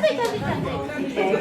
Okay.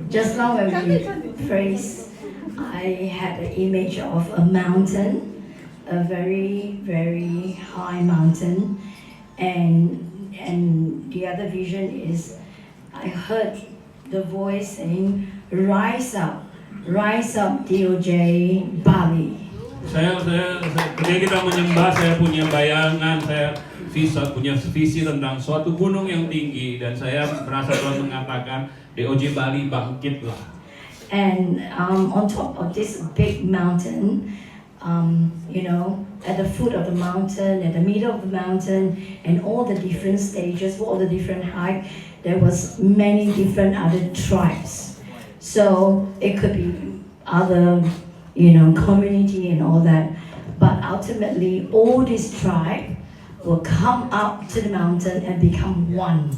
Just now when we praised, I had an image of a mountain, a very, very high mountain, and the other vision is I heard the voice saying, rise up, DOJ Bali. Ketika kita menyembah, saya punya bayangan, saya punya visi tentang suatu gunung yang tinggi, dan saya merasa Tuhan mengatakan DOJ Bali bangkitlah. And on top of this big mountain, at the foot of the mountain, at the middle of the mountain, and all the different stages, all the different height, there was many different other tribes. So it could be other, community and all that. But ultimately, all this tribe will come up to the mountain and become one.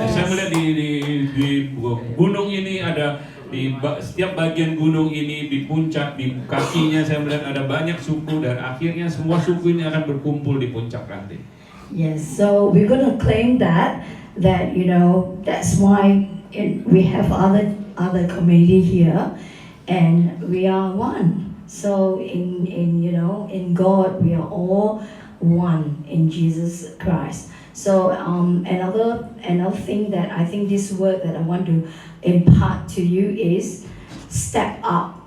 Saya melihat di gunung ini ada di setiap bagian gunung ini di puncak di kakinya saya melihat ada banyak suku dan akhirnya semua suku ini akan berkumpul di puncak nanti. Yes, so we're going to claim that that's why we have other community here, and we are one. So in God we are all one in Jesus Christ. So another thing that I think this word that I want to impart to you is step up,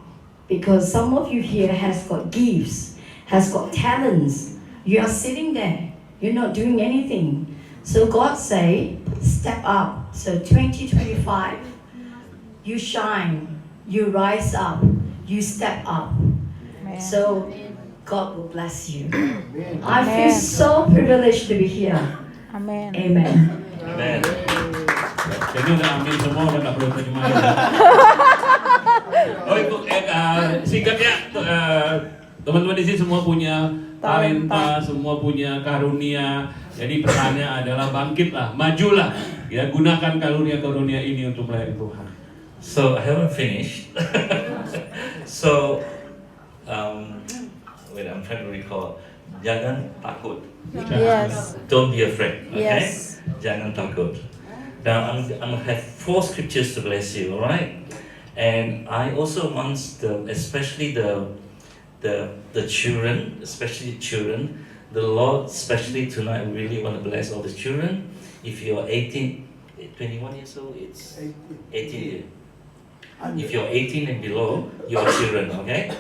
because some of you here has got gifts, has got talents. You are sitting there, you're not doing anything. So God say, step up. So 2025, you shine, you rise up, you step up. Amen. So God will bless you. I feel so privileged to be here. Amen. Amen. Amen. Jadi udah ambil semua, udah nggak perlu terjemahan. Oh itu singkatnya teman-teman di sini semua punya talenta, semua punya karunia. Jadi pesannya adalah bangkitlah, majulah, ya gunakan karunia-karunia ini untuk melayani Tuhan. So I haven't finished. So wait, I'm trying to recall. Jangan takut. Yes. Don't be afraid. Okay? Yes. Jangan takut. Now I'm gonna have 4 scriptures to bless you. All right. And I also want especially the children, the Lord, especially tonight, really want to bless all the children. If you're 21 years old, it's 18 years. If you're 18 and below, you're children, okay?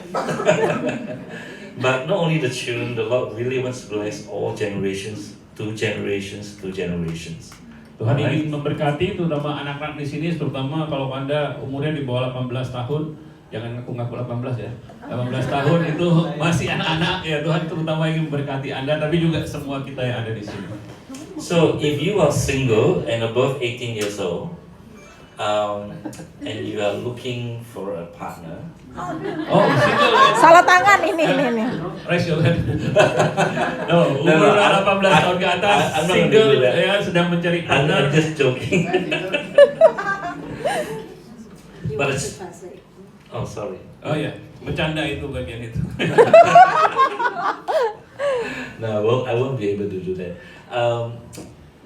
But not only the children, the Lord really wants to bless all generations, 2 generations. Tuhan ingin memberkati terutama anak-anak di sini, terutama kalau Anda umurnya di bawah 18 tahun, jangan ngaku-ngaku 18 ya. 18 tahun itu masih anak-anak ya, Tuhan terutama ingin memberkati Anda, tapi juga semua kita yang ada di sini. So if you are single and above 18 years old, and you are looking for a partner. Oh, single ya. Salah tangan ini. Raise your hand. No, umur 18 tahun ke atas, single ya, sedang mencari partner. I'm just joking. But it's, oh sorry. Oh ya, bercanda itu bagian itu. No, I won't be able to do that.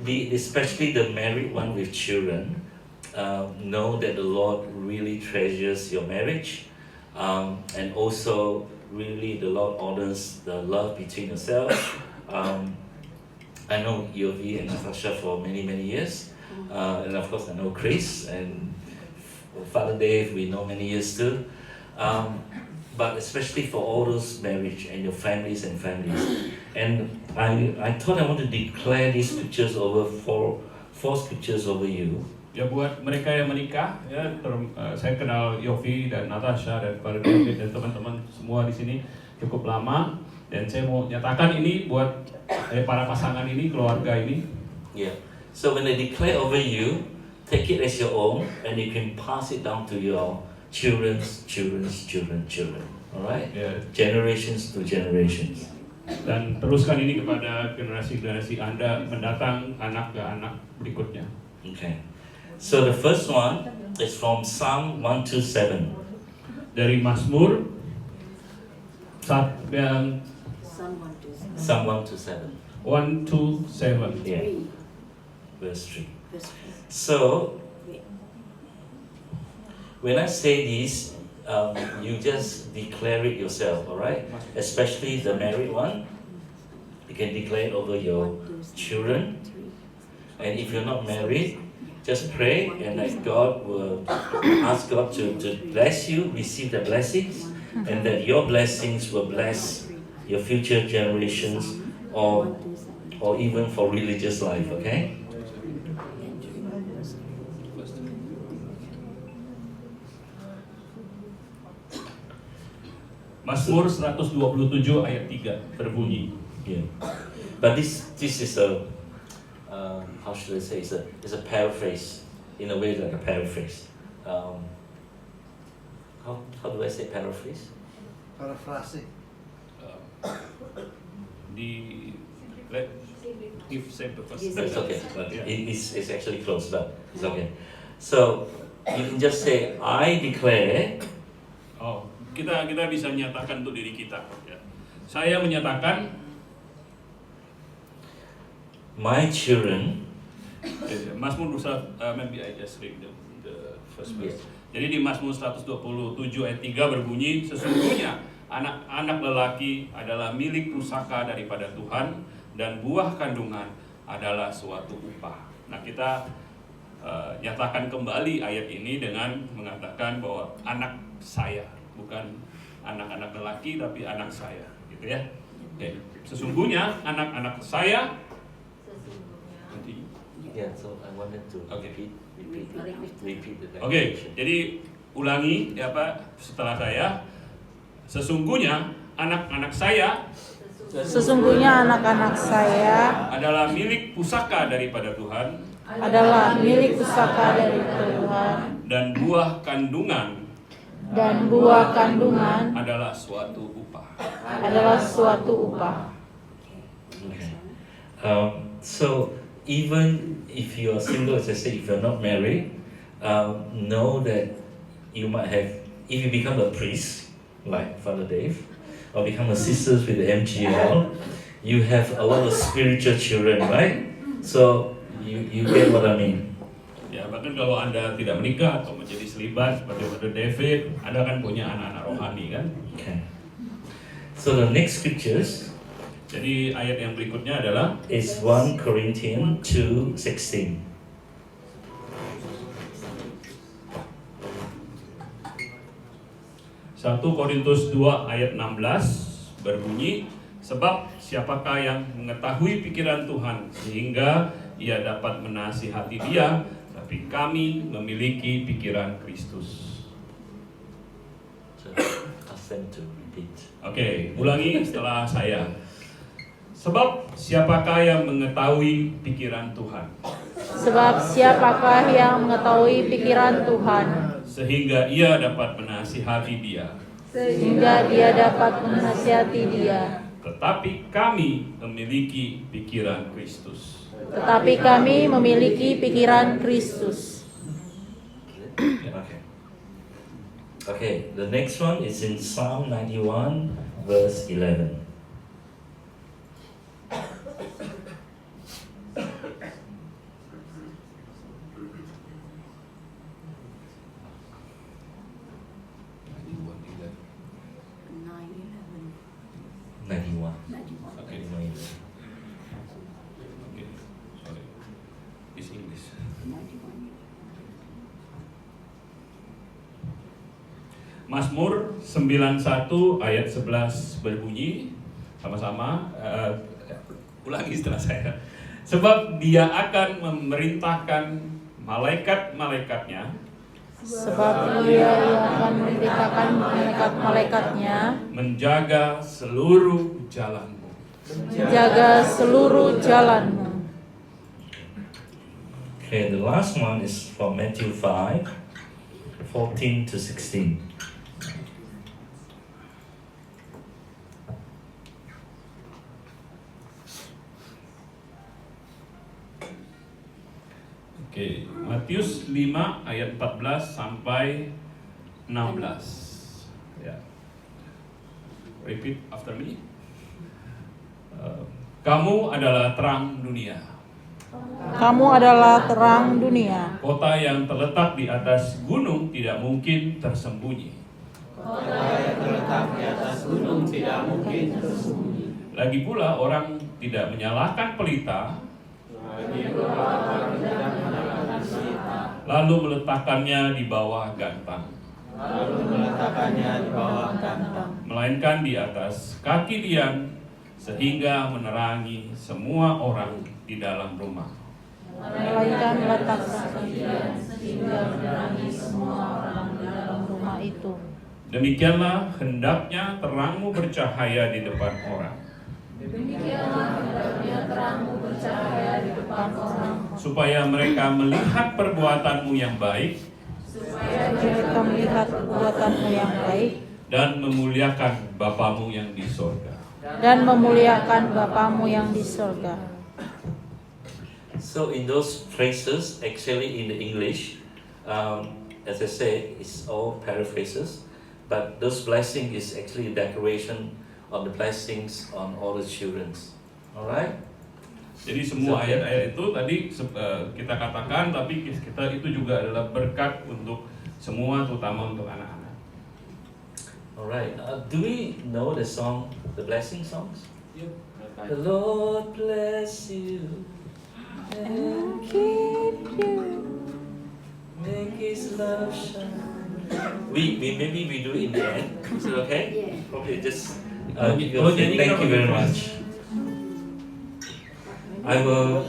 Especially the married one with children, know that the Lord really treasures your marriage, and also really the Lord honors the love between yourselves. I know Yovi and Natasha for many years, and of course I know Chris and Father Dave, we know many years too. But especially for all those marriage and your families. And I thought I want to declare these scriptures over four scriptures over you. Ya buat mereka yang menikah, ya saya kenal Yofi dan Natasha dan Father David dan teman-teman semua di sini cukup lama, dan saya mau nyatakan ini buat para pasangan ini, keluarga ini. Yeah. So when I declare over you, take it as your own, and you can pass it down to your children's children. Alright? Yeah. Generations to generations. Dan teruskan ini kepada generasi Anda mendatang, anak ke anak berikutnya. Okay. So the first one is from Psalm 127. Dari Mazmur Psalm 127. 127. Yeah. Verse 3. So, when I say this, you just declare it yourself, alright? Especially the married one, you can declare it over your children. And if you're not married, just pray and that God will ask God to bless you, receive the blessings, and that your blessings will bless your future generations or even for religious life, okay? Mazmur 127 ayat 3 berbunyi. Yeah. But this is a how should I say? It's a paraphrase, in a way like a paraphrase. How do I say paraphrase? Paraphrasing. If say the first. It's okay, but Yeah. it's actually close, but it's okay. So you can just say, I declare. Oh, kita bisa menyatakan untuk diri kita. Ya. Saya menyatakan My children. Mazmur maybe I just read the first verse. Jadi di Mazmur 127 ayat 3 berbunyi, sesungguhnya anak-anak lelaki adalah milik pusaka daripada Tuhan dan buah kandungan adalah suatu upah. Nah, kita nyatakan kembali ayat ini dengan mengatakan bahwa anak saya, bukan anak-anak lelaki tapi anak saya, gitu ya. Oke. Sesungguhnya anak-anak saya. Yeah, so I wanted to repeat the Oke, jadi ulangi ya Pak setelah saya. Sesungguhnya anak-anak saya adalah milik pusaka daripada Tuhan dan buah kandungan adalah suatu upah. Okay. So even if you are single, as I say, if you're not married, know that you might have, if you become a priest, like Father Dave, or become a sisters with the MGL, you have a lot of spiritual children, right? So you get what I mean. Ya, bahkan kalau Anda tidak menikah atau menjadi selibat seperti Father David, Anda kan punya anak-anak rohani kan? Okay. So the next scriptures Jadi ayat yang berikutnya adalah is 1 Corinthians 2:16. Satu Korintus 2 ayat 16 berbunyi, sebab siapakah yang mengetahui pikiran Tuhan sehingga ia dapat menasihati dia, tapi kami memiliki pikiran Kristus. So ask them to repeat. Oke, ulangi setelah saya. Sebab siapakah yang mengetahui pikiran Tuhan sehingga ia dapat menasihati dia. Tetapi kami memiliki pikiran Kristus. Okay, the next one is in Psalm 91 verse 11. Mazmur 91 ayat 11 berbunyi sama-sama, ulangi setelah saya. Sebab dia akan memerintahkan malaikat-malaikatnya menjaga seluruh jalanmu. Okay, the last one is from Matthew 5:14 to 16. Oke, Matius 5 ayat 14 sampai 16. Ya. Repeat after me. Kamu adalah terang dunia. Kamu adalah terang dunia. Kota yang terletak di atas gunung tidak mungkin tersembunyi. Lagi pula orang tidak menyalakan pelita lalu meletakkannya di bawah gantang, melainkan di atas kaki tiang sehingga menerangi semua orang di dalam rumah. Melainkan letakkan sehingga menerangi semua orang di dalam rumah itu. Demikianlah hendaknya terangmu bercahaya di depan orang, supaya mereka melihat perbuatanmu yang baik Mereka melihat perbuatanmu yang baik dan memuliakan Bapamu yang di sorga. dan memuliakan Bapamu yang di surga. So in those phrases, actually in the English, as I say, it's all paraphrases, but those blessing is actually a declaration on the blessings on all the children. Alright? Jadi semua ayat-ayat itu tadi kita katakan, tapi kita itu juga adalah berkat untuk semua, terutama untuk anak-anak. Alright. Do we know the song, the blessing songs? The Lord bless you and Keep you. make His love shine. We maybe we do it in the end. Is it okay? Yeah. Probably just. Kalau nyanyi Thank kita you very pakai much. I will.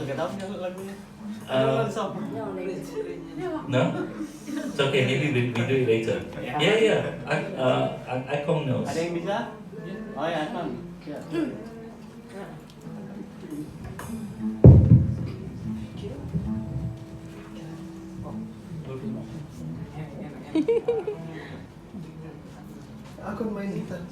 No? It's okay. Maybe we do it later. Yeah. I Kong knows. Ada yang bisa? Oh ya, Akon. Ya. Aku main gitar.